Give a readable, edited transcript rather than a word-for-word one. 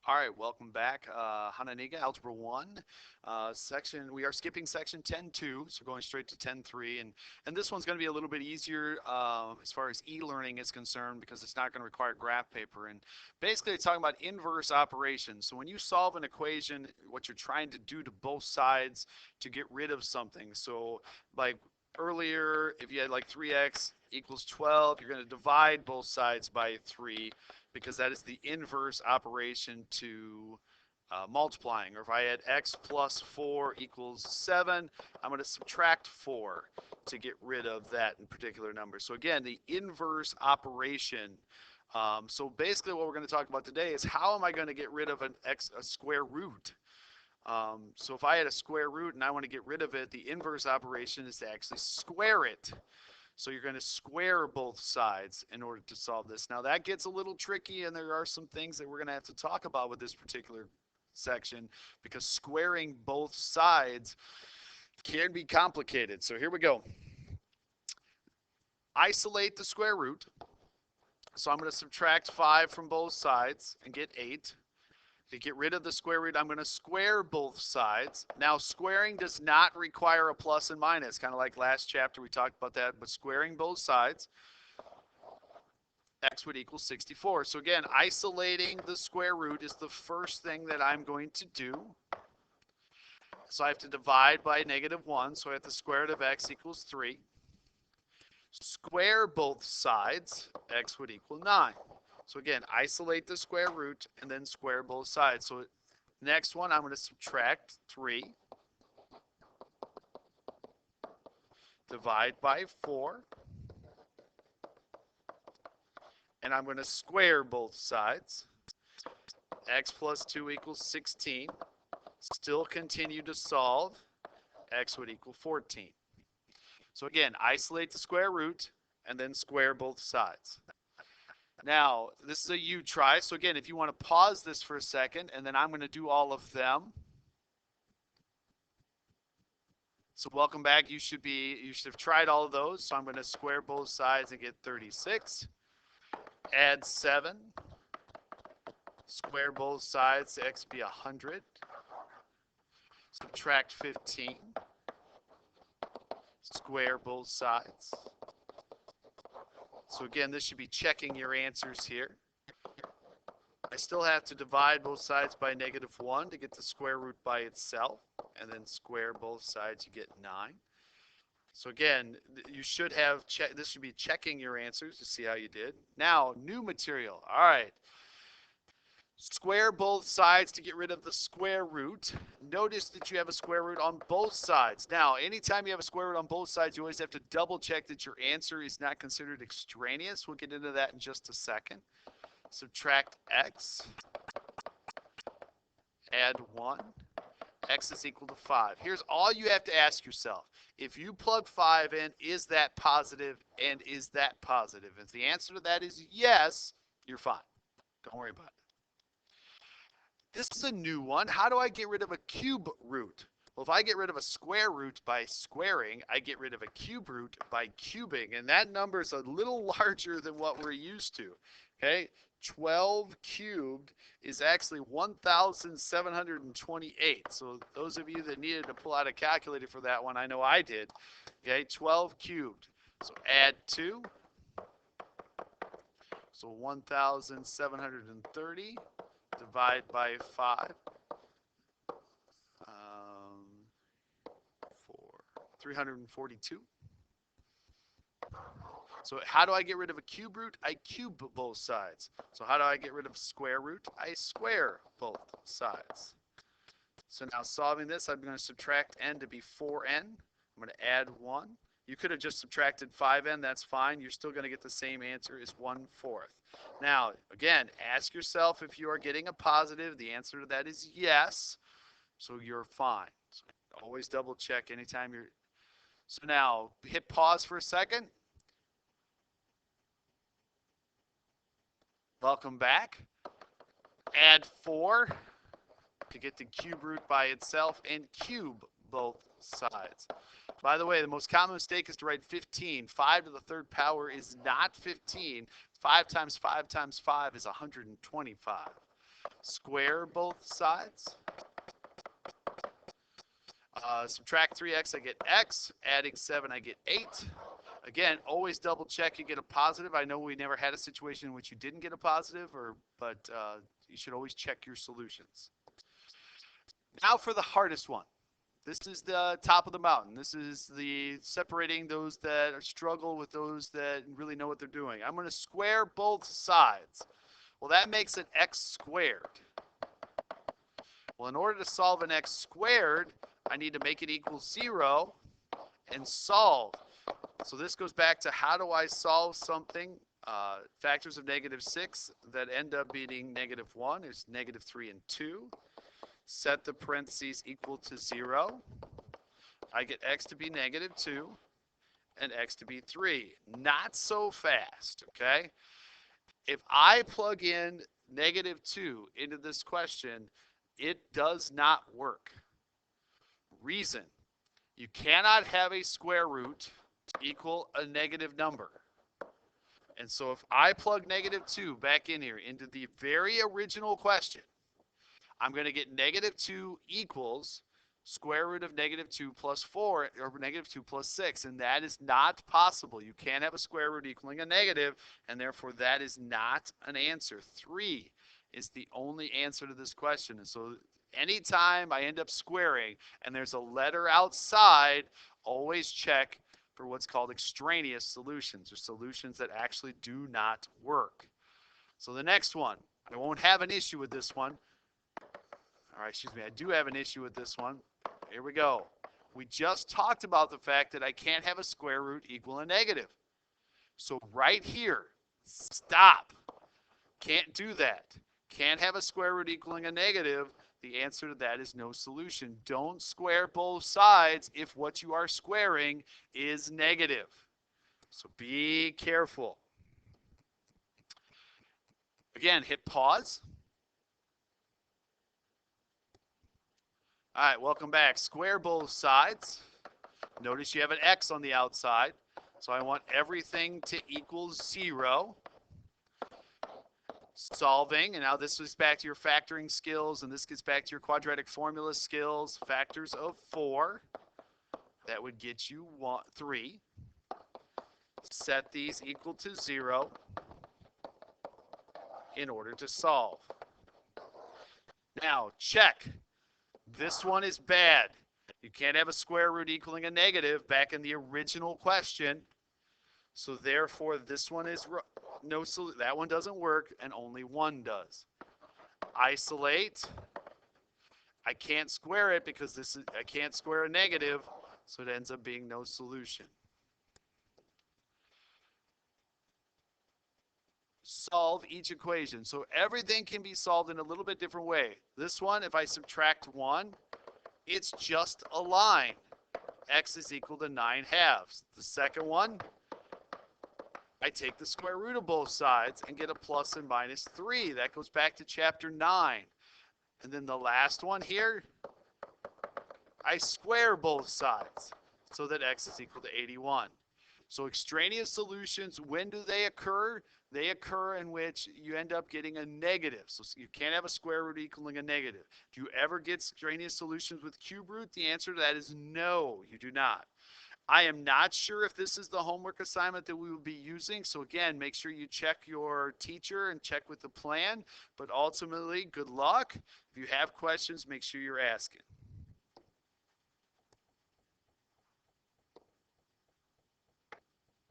All right, welcome back. Hononegah, Algebra 1 we are skipping section 10.2, so going straight to 10.3. And this one's going to be a little bit easier as far as e-learning is concerned because it's not going to require graph paper. And basically, it's talking about inverse operations. So when you solve an equation, what you're trying to do to both sides to get rid of something. So like earlier, if you had like 3x equals 12, you're going to divide both sides by 3 because that is the inverse operation to multiplying. Or if I had x plus 4 equals 7, I'm going to subtract 4 to get rid of that in particular number. So again, the inverse operation. So basically what we're going to talk about today is how am I going to get rid of a square root? So if I had a square root and I want to get rid of it, the inverse operation is to actually square it. So you're going to square both sides in order to solve this. Now that gets a little tricky, and there are some things that we're going to have to talk about with this particular section because squaring both sides can be complicated. So here we go. Isolate the square root. So I'm going to subtract 5 from both sides and get 8. To get rid of the square root, I'm going to square both sides. Now, squaring does not require a plus and minus, kind of like last chapter we talked about that, but squaring both sides, x would equal 64. So again, isolating the square root is the first thing that I'm going to do. So I have to divide by -1, so I have the square root of x equals 3. Square both sides, x would equal 9. So again, isolate the square root and then square both sides. So next one, I'm going to subtract 3. Divide by 4. And I'm going to square both sides. X plus 2 equals 16. Still continue to solve. X would equal 14. So again, isolate the square root and then square both sides. Now, this is a U try. So again, if you want to pause this for a second, and then I'm going to do all of them. So welcome back. You should have tried all of those. So I'm going to square both sides and get 36. Add 7. Square both sides to x be 100. Subtract 15. Square both sides. So again, this should be checking your answers here. I still have to divide both sides by -1 to get the square root by itself, and then square both sides, you get 9. So again, you should have this should be checking your answers to see how you did. Now, new material. All right. Square both sides to get rid of the square root. Notice that you have a square root on both sides. Now, anytime you have a square root on both sides, you always have to double check that your answer is not considered extraneous. We'll get into that in just a second. Subtract x. Add 1. X is equal to 5. Here's all you have to ask yourself. If you plug 5 in, is that positive and is that positive? If the answer to that is yes, you're fine. Don't worry about it. This is a new one. How do I get rid of a cube root? Well, if I get rid of a square root by squaring, I get rid of a cube root by cubing. And that number is a little larger than what we're used to. Okay, 12 cubed is actually 1,728. So those of you that needed to pull out a calculator for that one, I know I did. Okay, 12 cubed. So add 2. So 1,730. Divide by 5. 342. So how do I get rid of a cube root? I cube both sides. So how do I get rid of a square root? I square both sides. So now solving this, I'm going to subtract n to be 4n. I'm going to add 1. You could have just subtracted 5n. That's fine. You're still going to get the same answer as 1/4. Now, again, ask yourself if you are getting a positive. The answer to that is yes. So you're fine. So always double check anytime you're. So now hit pause for a second. Welcome back. Add 4 to get the cube root by itself and cube both sides. By the way, the most common mistake is to write 15. 5 to the third power is not 15. 5 times 5 times 5 is 125. Square both sides. Subtract 3x, I get x. Adding 7, I get 8. Again, always double check you get a positive. I know we never had a situation in which you didn't get a positive, but you should always check your solutions. Now for the hardest one. This is the top of the mountain. This is the separating those that struggle with those that really know what they're doing. I'm going to square both sides. Well, that makes it x squared. Well, in order to solve an x squared, I need to make it equal 0 and solve. So this goes back to how do I solve something? Factors of -6 that end up being -1 is -3 and 2. Set the parentheses equal to 0. I get x to be -2 and x to be 3. Not so fast, okay? If I plug in -2 into this question, it does not work. Reason, you cannot have a square root equal a negative number. And so if I plug -2 back in here into the very original question, I'm going to get -2 equals square root of -2 plus 4, or -2 plus 6, and that is not possible. You can't have a square root equaling a negative, and therefore that is not an answer. 3 is the only answer to this question. And so anytime I end up squaring and there's a letter outside, always check for what's called extraneous solutions, or solutions that actually do not work. So the next one, I won't have an issue with this one. All right, excuse me, I do have an issue with this one. Here we go. We just talked about the fact that I can't have a square root equal a negative. So right here, stop. Can't do that. Can't have a square root equaling a negative. The answer to that is no solution. Don't square both sides if what you are squaring is negative. So be careful. Again, hit pause. All right, welcome back. Square both sides. Notice you have an x on the outside. So I want everything to equal 0. Solving, and now this is back to your factoring skills, and this gets back to your quadratic formula skills. Factors of 4. That would get you 3. Set these equal to 0 in order to solve. Now, check. This one is bad. You can't have a square root equaling a negative back in the original question. So therefore, this one is no solution. That one doesn't work, and only one does. Isolate. I can't square it because I can't square a negative, so it ends up being no solution. Solve each equation. So everything can be solved in a little bit different way. This one, if I subtract 1, it's just a line. X is equal to 9/2. The second one, I take the square root of both sides and get a plus and minus 3. That goes back to chapter 9. And then the last one here, I square both sides so that x is equal to 81. So extraneous solutions, when do they occur? They occur in which you end up getting a negative. So you can't have a square root equaling a negative. Do you ever get extraneous solutions with cube root? The answer to that is no, you do not. I am not sure if this is the homework assignment that we will be using. So again, make sure you check your teacher and check with the plan. But ultimately, good luck. If you have questions, make sure you're asking.